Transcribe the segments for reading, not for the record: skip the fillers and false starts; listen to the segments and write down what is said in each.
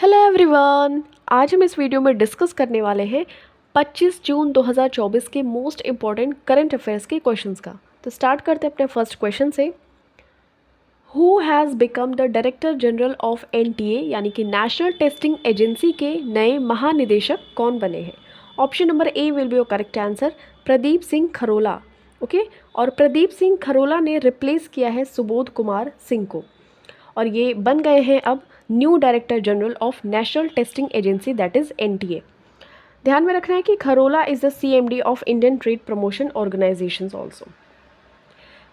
Hello everyone. आज हम इस वीडियो में डिस्कस करने वाले हैं 25 जून 2024 के मोस्ट इम्पॉर्टेंट करंट अफेयर्स के क्वेश्चंस का। तो स्टार्ट करते हैं अपने फर्स्ट क्वेश्चन से। Who has become the director general of NTA यानी कि नेशनल टेस्टिंग एजेंसी के नए महानिदेशक कौन बने हैं? Option number A will be your correct answer, Pradeep Singh Kharola. Okay, और प्रदीप सिंह खरोला ने रिप्लेस किया है सुबोध कुमार सिंह को, और ये बन गए हैं अब new director general of national testing agency that is NTA. ध्यान में रखना है कि Kharola is the CMD of Indian trade promotion organisations also.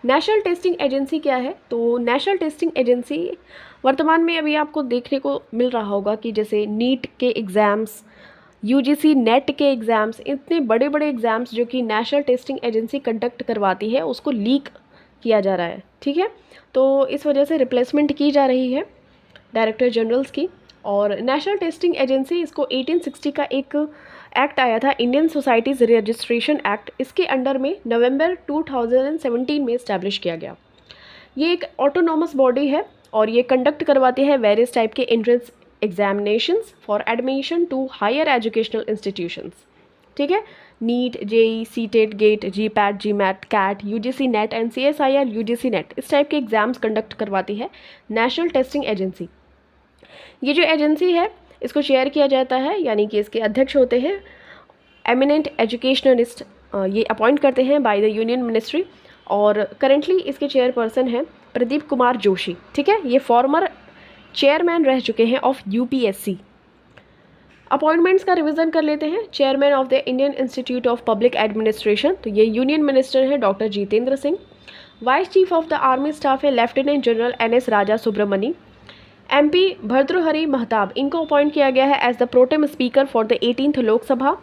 National testing agency क्या है? तो नेशनल टेस्टिंग एजेंसी वर्तमान में अभी आपको देखने को मिल रहा होगा कि जैसे नीट के एग्ज़ाम्स, यूजीसी नेट के एग्ज़ाम्स, इतने बड़े बड़े एग्ज़ाम्स जो कि नेशनल टेस्टिंग एजेंसी कंडक्ट करवाती है उसको लीक किया जा रहा है। ठीक है, तो इस वजह से रिप्लेसमेंट की जा रही है डायरेक्टर जनरल्स की। और नेशनल टेस्टिंग एजेंसी, इसको 1860 का एक एक्ट आया था, इंडियन सोसाइटीज़ रजिस्ट्रेशन एक्ट, इसके अंडर में नवंबर 2017 में इस्टेब्लिश किया गया। ये एक ऑटोनॉमस बॉडी है और ये कंडक्ट करवाती है वेरियस टाइप के entrance examinations for admission to higher educational institutions. ठीक है, NEET, JEE, CTET, GATE, GPAT, GMAT, CAT, UGC NET and CSIR UGC NET, इस टाइप के एग्जाम्स कंडक्ट करवाती है नेशनल टेस्टिंग एजेंसी। ये जो एजेंसी है इसको चेयर किया जाता है, यानी कि इसके अध्यक्ष होते हैं एमिनेंट एजुकेशनलिस्ट, ये अपॉइंट करते हैं बाय द यूनियन मिनिस्ट्री, और करेंटली इसके चेयरपर्सन हैं प्रदीप कुमार जोशी। ठीक है, ये फॉर्मर चेयरमैन रह चुके हैं ऑफ यूपीएससी। अपॉइंटमेंट्स का रिवीजन कर लेते हैं। Chairman of the Indian institute of public administration, तो ये यूनियन मिनिस्टर हैं doctor Jitendra Singh. Vice chief of the army staff है lieutenant general NS Raja Subramani. MP Bhartruhari Mahtab, इनको अपॉइंट किया गया है as the pro tem speaker for the 18th Lok Sabha.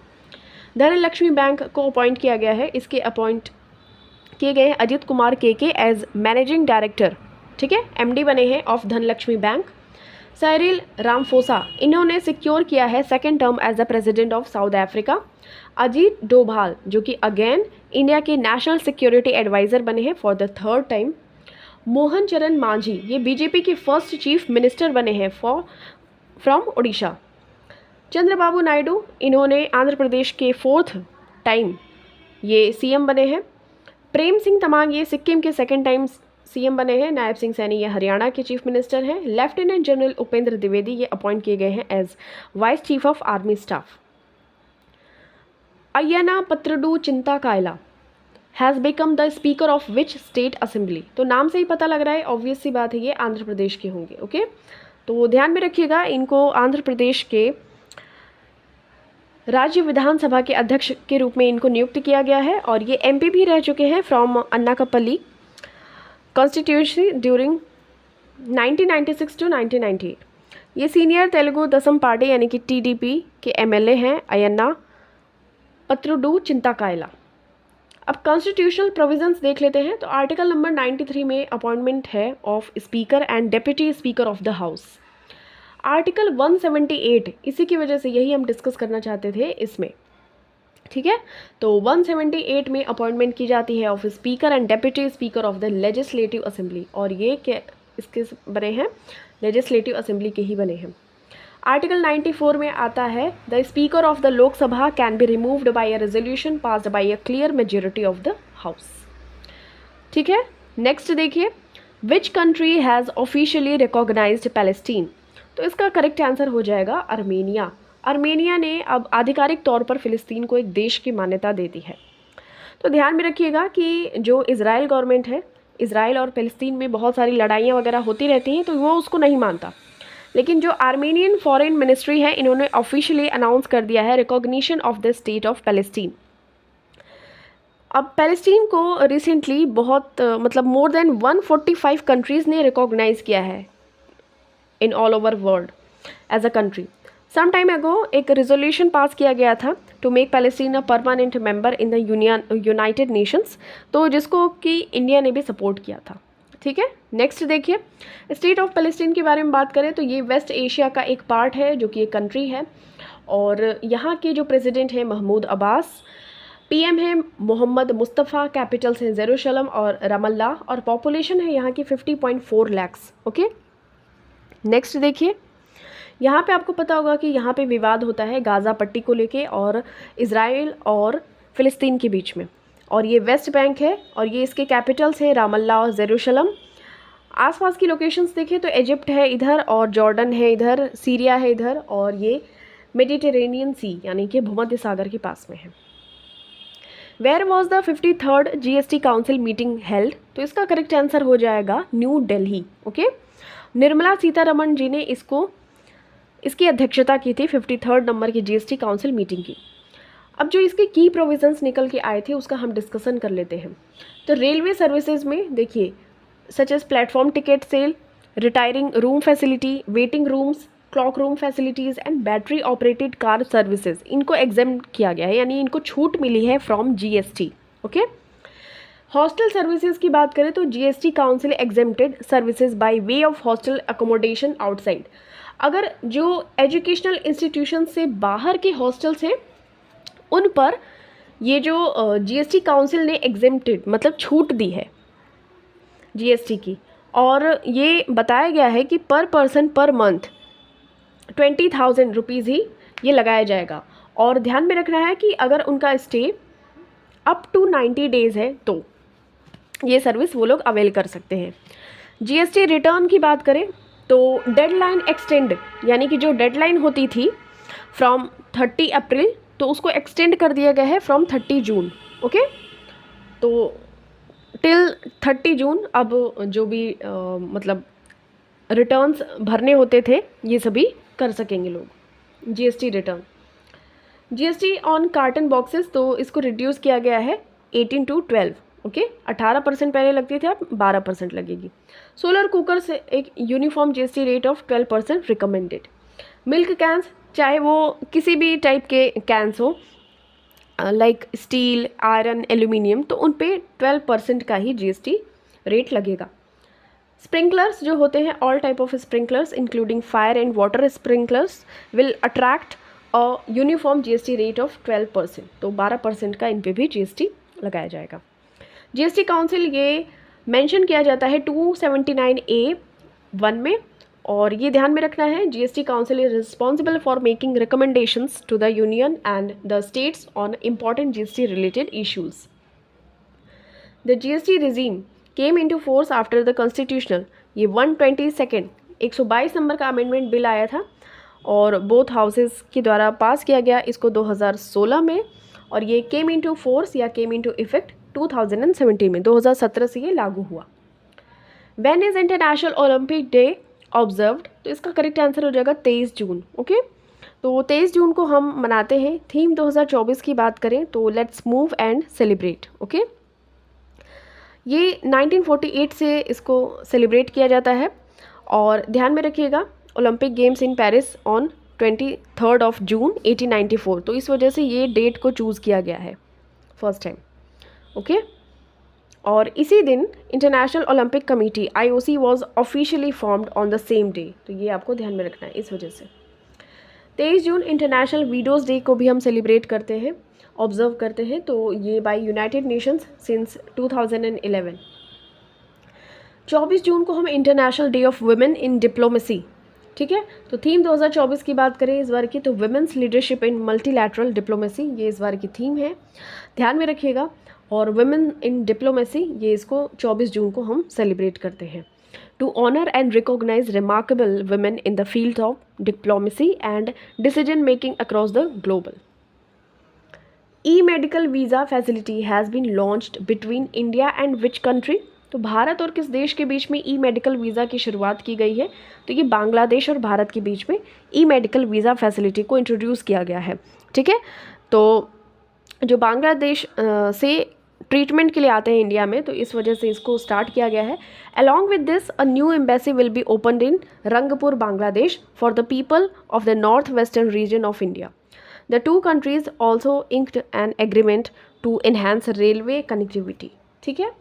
Dhanlaxmi bank को अपॉइंट किया गया है, इसके अपॉइंट किए गए हैं अजित कुमार के एज मैनेजिंग डायरेक्टर। ठीक है, एमडी बने हैं of Dhanlaxmi bank. Cyril Ramaphosa, इन्होंने सिक्योर किया है second term as the president of South Africa. Ajit Doval, जो कि अगेन इंडिया के नेशनल सिक्योरिटी एडवाइज़र बने हैं for the third time. Mohan Charan Majhi, ये बीजेपी के फर्स्ट चीफ मिनिस्टर बने हैं फ्रॉम उड़ीसा। चंद्रबाबू नायडू, इन्होंने आंध्र प्रदेश के फोर्थ टाइम ये सीएम बने हैं। प्रेम सिंह तमांग, ये सिक्किम के सेकेंड टाइम सीएम बने हैं। नायब सिंह सैनी, ये हरियाणा के चीफ मिनिस्टर हैं। लेफ्टिनेंट जनरल उपेंद्र द्विवेदी, ये अपॉइंट किए गए हैं as vice chief of army staff. Ayyanna Patrudu Chintakayala has become the speaker of which state assembly? तो नाम से ही पता लग रहा है, ऑब्वियस सी बात है, ये आंध्र प्रदेश के होंगे। ओके, तो ध्यान में रखिएगा, इनको आंध्र प्रदेश के राज्य विधानसभा के अध्यक्ष के रूप में इनको नियुक्त किया गया है, और ये एमपी भी रह चुके हैं फ्रॉम अन्नाकपल्ली कॉन्स्टिट्यूंसी ड्यूरिंग 1996 टू 1998। ये सीनियर तेलुगु दसम पार्टी यानी कि टीडीपी के एमएलए हैं अय्यन्ना पत्रडू चिंताकायला। अब कॉन्स्टिट्यूशनल प्रोविजंस देख लेते हैं। तो आर्टिकल नंबर 93 में अपॉइंटमेंट है of speaker and deputy speaker of the house. Article 178, इसी की वजह से यही हम डिस्कस करना चाहते थे इसमें। ठीक है, तो 178 में अपॉइंटमेंट की जाती है of speaker and deputy speaker of the legislative assembly, और ये क्या इसके बने हैं, लेजिस्लेटिव असेंबली के ही बने हैं। आर्टिकल 94 में आता है the speaker of the Lok Sabha can be removed by a resolution passed by a clear majority of the house. ठीक है, नेक्स्ट देखिए, which country has officially recognised Palestine? तो इसका करेक्ट आंसर हो जाएगा अर्मेनिया। अर्मेनिया ने अब आधिकारिक तौर पर फ़िलिस्तीन को एक देश की मान्यता दे दी है। तो ध्यान में रखिएगा कि जो इज़राइल गवर्नमेंट है, इज़राइल और फ़िलिस्तीन में बहुत सारी लड़ाइयाँ वगैरह होती रहती हैं, तो वो उसको नहीं मानता। लेकिन जो आर्मेनियन फॉरेन मिनिस्ट्री है, इन्होंने ऑफिशियली अनाउंस कर दिया है recognition of the state of Palestine. अब पैलेस्टीन को रिसेंटली बहुत मतलब मोर देन 145 कंट्रीज़ ने रिकॉग्नाइज़ किया है in all over world as a country. Some time ago एक रेजोल्यूशन पास किया गया था to make Palestine a permanent member in the United Nations, तो जिसको कि इंडिया ने भी सपोर्ट किया था। ठीक है, नेक्स्ट देखिए, स्टेट ऑफ पैलेस्टीन के बारे में बात करें तो ये वेस्ट एशिया का एक पार्ट है जो कि एक कंट्री है, और यहाँ के जो प्रेसिडेंट हैं महमूद अब्बास, पीएम है मोहम्मद मुस्तफ़ा, कैपिटल्स हैं जेरूशलम और रमल्ला, और पॉपुलेशन है यहाँ की 50.4 लाख। ओके, नेक्स्ट देखिए, यहाँ पे आपको पता होगा कि यहाँ पे विवाद होता है गाज़ा पट्टी को लेके और इज़राइल और फ़िलिस्तीन के बीच में, और ये वेस्ट बैंक है और ये इसके कैपिटल्स है रामल्ला और जेरूशलम। आसपास की लोकेशंस देखें तो इजिप्ट है इधर और जॉर्डन है इधर, सीरिया है इधर, और ये मेडिटेरेनियन सी यानी कि भूमध्य सागर के पास में है। Where was the 53rd GST council meeting held? तो इसका करेक्ट आंसर हो जाएगा न्यू दिल्ली। ओके, निर्मला सीतारमण जी ने इसकी अध्यक्षता की थी 53rd नंबर की GST काउंसिल मीटिंग की। अब जो इसके की प्रोविजंस निकल के आए थे उसका हम डिस्कशन कर लेते हैं। तो रेलवे सर्विसेज में देखिए, such as platform ticket sale, retiring room facility, waiting rooms, cloak room facilities and battery operated car services, इनको एग्जेम्प्ट किया गया है, यानी इनको छूट मिली है from GST। Okay, hostel services की बात करें तो GST council exempted services by way of hostel accommodation outside. अगर जो एजुकेशनल इंस्टीट्यूशन से बाहर के हॉस्टल्स हैं उन पर ये जो GST काउंसिल ने एग्जेम्प्टेड मतलब छूट दी है GST की, और ये बताया गया है कि पर पर्सन पर मंथ 20,000 रुपीज़ ही ये लगाया जाएगा। और ध्यान में रखना है कि अगर उनका स्टे अप टू 90 डेज़ है तो ये सर्विस वो लोग अवेल कर सकते हैं। GST रिटर्न की बात करें तो डेडलाइन एक्सटेंड, यानी कि जो डेडलाइन होती थी फ्रॉम 30 अप्रैल तो उसको एक्सटेंड कर दिया गया है फ्रॉम 30 जून। ओके, तो टिल 30 जून अब जो भी मतलब रिटर्न्स भरने होते थे ये सभी कर सकेंगे लोग GST return. GST on carton boxes तो इसको रिड्यूस किया गया है 18 to 12। ओके, 18% पहले लगती थी, अब 12% लगेगी। सोलर कुकर से एक uniform GST rate of 12% recommended. Milk cans, चाहे वो किसी भी टाइप के कैंस हो लाइक स्टील, आयरन, एल्यूमिनियम, तो उन पे 12% का ही GST रेट लगेगा। स्प्रिंकलर्स जो होते हैं, all type of sprinklers including fire and water sprinklers will attract a uniform GST rate of 12%, तो 12% का इन पे भी GST लगाया जाएगा। GST काउंसिल ये मेंशन किया जाता है 279A(1) में, और ये ध्यान में रखना है GST council is responsible for making recommendations to the union and the states on important GST related issues. The GST regime came into force after the constitutional, ये 122nd 122 नंबर का अमेंडमेंट बिल आया था और both houses के द्वारा पास किया गया इसको 2016 में, और ये केम इनटू फोर्स या केम इनटू इफेक्ट 2017 में, 2017 से ये लागू हुआ। When is international Olympic day observed? तो इसका करेक्ट आंसर हो जाएगा 23 जून। ओके, तो 23 जून को हम मनाते हैं। थीम 2024 की बात करें तो let's move and celebrate. Okay, ये 1948 से इसको सेलिब्रेट किया जाता है, और ध्यान में रखिएगा Olympic games in Paris on 23 जून 1894, तो इस वजह से ये डेट को चूज़ किया गया है फर्स्ट टाइम। ओके, और इसी दिन international Olympic committee IOC was officially formed on the same day, तो ये आपको ध्यान में रखना है इस वजह से। 23 जून इंटरनेशनल वीडोज़ डे को भी हम सेलिब्रेट करते हैं, ऑब्जर्व करते हैं, तो ये बाय यूनाइटेड नेशंस सिंस 2011। 24 जून को हम international day of women in diplomacy, ठीक है, तो थीम 2024 की बात करें इस बार की तो women's leadership in multilateral diplomacy, ये इस बार की थीम है, ध्यान में रखिएगा। और वुमेन इन डिप्लोमेसी ये इसको 24 जून को हम सेलिब्रेट करते हैं to honour and recognise remarkable women in the field of diplomacy and decision making across the global. E medical visa facility has been launched between India and which country? तो भारत और किस देश के बीच में ई-मेडिकल वीज़ा की शुरुआत की गई है? तो ये बांग्लादेश और भारत के बीच में ई-मेडिकल वीज़ा फैसिलिटी को इंट्रोड्यूस किया गया है, ठीक है। तो जो बांग्लादेश से ट्रीटमेंट के लिए आते हैं इंडिया में, तो इस वजह से इसको स्टार्ट किया गया है। Along with this a new embassy will be opened in Rangpur Bangladesh for the people of the north western region of India. The two countries also inked an agreement to enhance railway connectivity, ठीक है।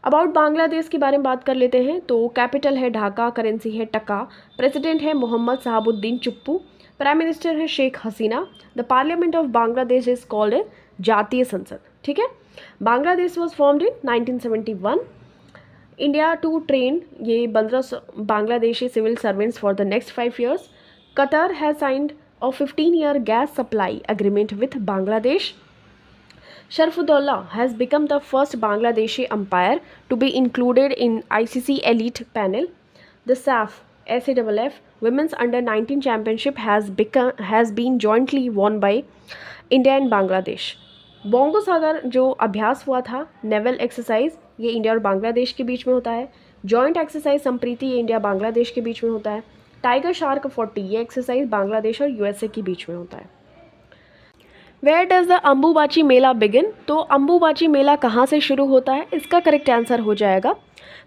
About Bangladesh के बारे में बात कर लेते हैं, तो कैपिटल है ढाका, करेंसी है टका, प्रेसिडेंट है मोहम्मद साहबुद्दीन चुप्पू, प्राइम मिनिस्टर है Sheikh Hasina, the parliament of Bangladesh is called a Jatiya Sangsad, ठीक है। Bangladesh was formed in 1971, India to train ये 15 Bangladeshi civil servants for the next 5 years. Qatar has signed a 15-year gas supply agreement with Bangladesh. Sharfudullah has become the first Bangladeshi umpire to be included in ICC Elite Panel. The SAFF Women's Under-19 Championship has been jointly won by India and Bangladesh. Bongo Sagar जो अभ्यास हुआ था naval exercise, ये India और बांग्लादेश के बीच में होता है. जॉइंट एक्सरसाइज संप्रीति, ये इंडिया बांग्लादेश के बीच में होता है. टाइगर शार्क 40, ये एक्सरसाइज बांग्लादेश और यूएसए के बीच में होता है. Where does the Ambubachi Mela begin? तो अम्बुबाची मेला कहाँ से शुरू होता है? इसका करेक्ट आंसर हो जाएगा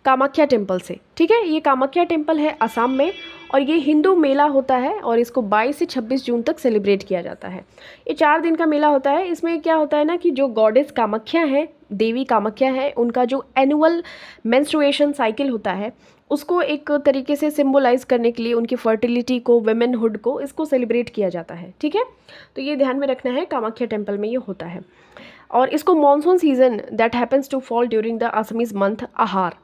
कामाख्या टेम्पल से. ठीक है, ये कामाख्या टेम्पल है असम में और ये हिंदू मेला होता है और इसको 22 से 26 जून तक सेलिब्रेट किया जाता है. ये 4 दिन का मेला होता है. इसमें क्या होता है ना कि जो गॉडेस कामाख्या है, देवी कामाख्या है, उनका जो एनुअल मेंस्ट्रुएशन साइकिल होता है उसको एक तरीके से सिम्बोलाइज करने के लिए उनकी फर्टिलिटी को, वेमेनहुड को, इसको सेलिब्रेट किया जाता है. ठीक है, तो ये ध्यान में रखना है, कामाख्या टेम्पल में ये होता है. और इसको monsoon season that happens to fall during the Assamese month Ahar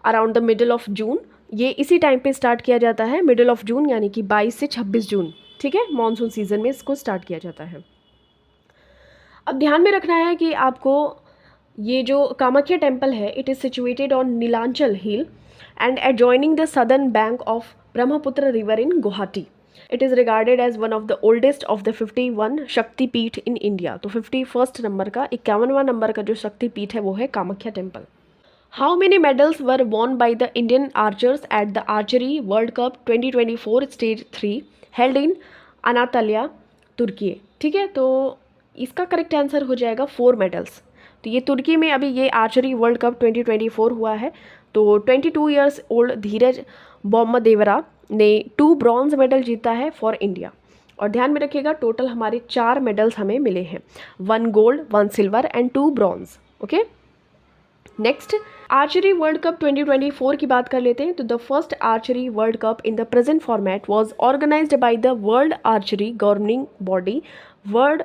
around the middle of June, ये इसी टाइम पे स्टार्ट किया जाता है, मिडल ऑफ जून यानी कि 22 से 26 जून. ठीक है, मॉनसून सीजन में इसको स्टार्ट किया जाता है. अब ध्यान में रखना है कि आपको ये जो कामाख्या टेम्पल है, it is situated on Nilanchal hill and adjoining the southern bank of Brahmaputra river in Guwahati. It is regarded as one of the oldest of the 51 शक्ति पीठ in India. तो 51st नंबर का, 51वां नंबर का जो शक्ति पीठ है वो है Kamakhya temple. How many medals were won by the Indian archers at the Archery World Cup 2024 Stage 3 held in Antalya, तुर्की? ठीक है, तो इसका करेक्ट आंसर हो जाएगा 4 मेडल्स. तो ये तुर्की में अभी ये आर्चरी वर्ल्ड कप 2024 हुआ है. तो 22 ईयर्स ओल्ड धीरज बोम्मदेवरा ने 2 ब्रॉन्ज मेडल जीता है फॉर इंडिया. और ध्यान में रखिएगा टोटल हमारे 4 मेडल्स हमें मिले हैं, 1 gold, 1 silver and 2 bronze. Okay, next archery world cup 2024 की बात कर लेते हैं. तो the first archery world cup in the present format was organised by the World Archery governing body World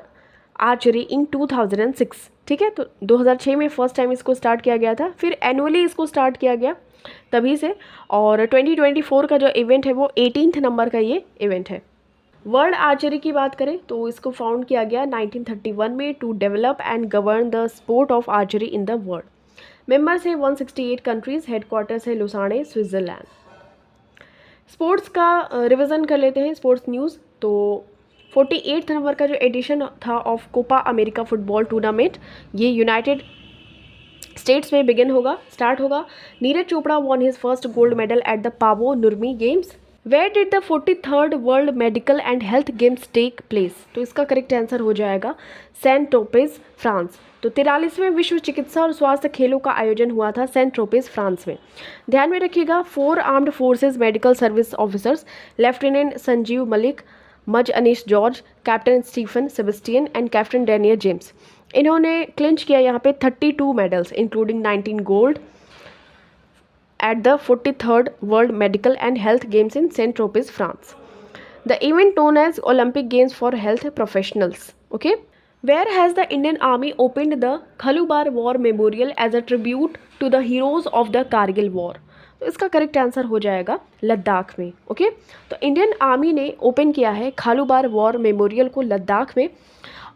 Archery in 2006. ठीक है, तो 2006 में फर्स्ट टाइम इसको स्टार्ट किया गया था, फिर एनुअली इसको स्टार्ट किया गया तभी से. और 2024 का जो इवेंट है वो 18th नंबर का ये इवेंट है. वर्ल्ड आर्चरी की बात करें तो इसको फाउंड किया गया 1931 में to develop and govern the sport of archery in the world. Members है 168 कंट्रीज, हेडक्वार्टर्स है लुसाने, स्विट्ज़रलैंड. स्पोर्ट्स का रिविज़न कर लेते हैं, स्पोर्ट्स न्यूज़. तो 48th नंबर का जो एडिशन था of Copa America football tournament, ये यूनाइटेड स्टेट्स में स्टार्ट होगा. Neeraj Chopra won his first gold medal at the Paavo Nurmi games. Where did the 43rd world medical and health games take place? तो इसका correct answer हो जाएगा Saint ट्रोपेज, France. तो 43वें विश्व चिकित्सा और स्वास्थ्य खेलों का आयोजन हुआ था सेंट ट्रोपेज, फ्रांस में. ध्यान में रखिएगा 4 armed forces medical service officers, lieutenant Sanjeev Malik, maj Anish George, captain Stephen Sebastian and captain Daniel James, इन्होंने क्लिंच किया यहाँ पे 32 medals including 19 gold at the 43rd World Medical and Health Games in Saint-Tropez, France. The event known as Olympic Games for Health Professionals. Okay. Where has the Indian Army opened the Khalubar War Memorial as a tribute to the heroes of the Kargil War? तो इसका correct answer हो जाएगा लद्दाख में. Okay, तो Indian army ने open किया है Khalubar war memorial को लद्दाख में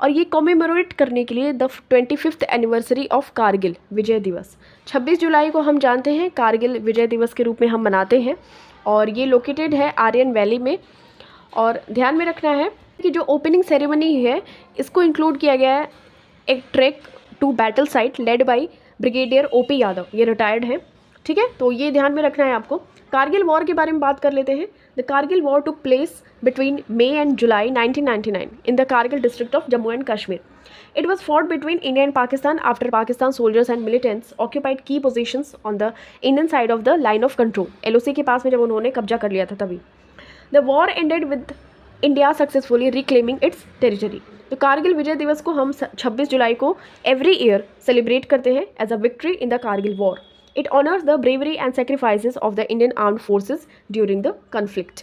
और ये कॉमेमोरेट करने के लिए the 25th anniversary of Kargil Vijay Diwas. 26 जुलाई को हम जानते हैं कारगिल विजय दिवस के रूप में हम मनाते हैं और ये लोकेटेड है आर्यन वैली में. और ध्यान में रखना है कि जो ओपनिंग सेरेमनी है इसको इंक्लूड किया गया है एक track to battle site led by brigadier OP Yadav, ये रिटायर्ड हैं. ठीक है, तो ये ध्यान में रखना है आपको. कारगिल वॉर के बारे में बात कर लेते हैं. The Kargil war took place between May and July 1999 in the Kargil district of Jammu and Kashmir. It was fought between India and Pakistan after Pakistan soldiers and militants occupied key positions on the Indian side of the line of control. LOC के पास में जब उन्होंने कब्जा कर लिया था तभी. The war ended with India successfully reclaiming its territory. तो कारगिल विजय दिवस को हम 26 जुलाई को एवरी ईयर सेलिब्रेट करते हैं as a victory in the Kargil war. It honors the bravery and sacrifices of the Indian armed forces during the conflict.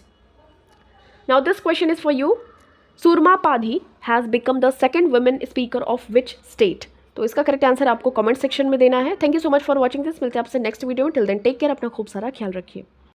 Now this question is for you. Surma Padhi has become the second woman speaker of which state? तो इसका correct answer आपको comment section में देना है। Thank you so much for watching this. मिलते हैं आपसे next video में। टिल देन टेक केयर, अपना खूब सारा ख्याल रखिए।